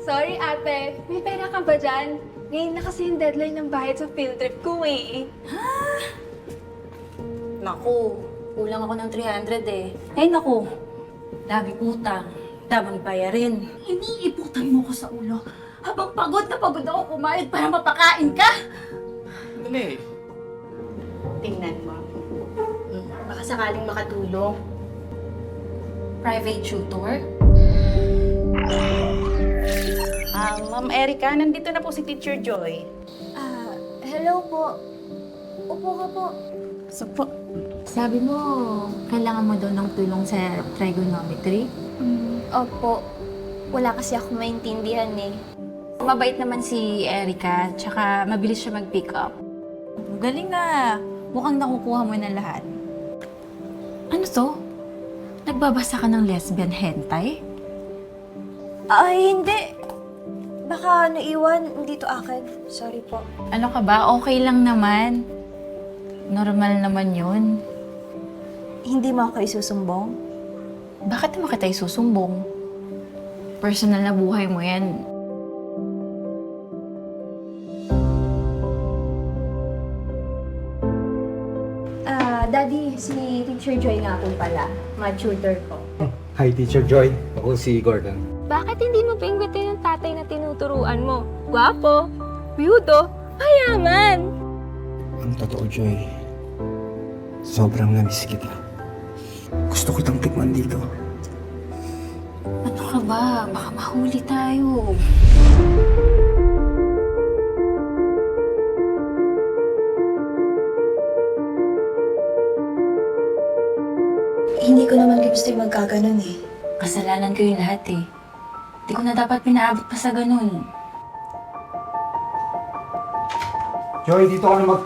Sorry ate, may pera ka ba dyan? Ngayon na kasi yung deadline ng bayad sa field trip ko eh. Naku, kulang ako ng 300 eh. Ay naku, daming utang, daming bayarin. Iniiputan mo ko sa ulo habang pagod na pagod ako kumayod para mapakain ka. Dali. Tingnan mo. Baka sakaling makatulong. Private tutor? Ma'am Erica, nandito na po si Teacher Joy. Hello po. Upo ka po. Sabi mo, kailangan mo daw ng tulong sa trigonometry? Opo. Wala kasi ako maintindihan eh. Mabait naman si Erica, tsaka mabilis siya mag-pick up. Galing na! Mukhang nakukuha mo na lahat. Ano to? Nagbabasa ka ng lesbian hentai? Ay, hindi. Baka naiwan dito akin. Sorry po. Ano ka ba? Okay lang naman. Normal naman yun. Hindi mo ako isusumbong? Bakit naman kita isusumbong? Personal na buhay mo yan. Daddy, si Teacher Joy nga po pala. Ma-tutor ko. Hi, Teacher Joy. Ako si Gordon. Bakit hindi mo paingwitin yung tatay na tinuturuan mo? Gwapo, byudo, mayaman. Ang totoo, Joy. Sobrang namiss kita. Gusto kitang tikman dito. Ano ka ba? Baka mahuli tayo. Hindi ko naman gusto yung magkaganon eh. Kasalanan ko yung lahat eh. Di ko na dapat pinaabot pa sa ganun. Joy, dito ka na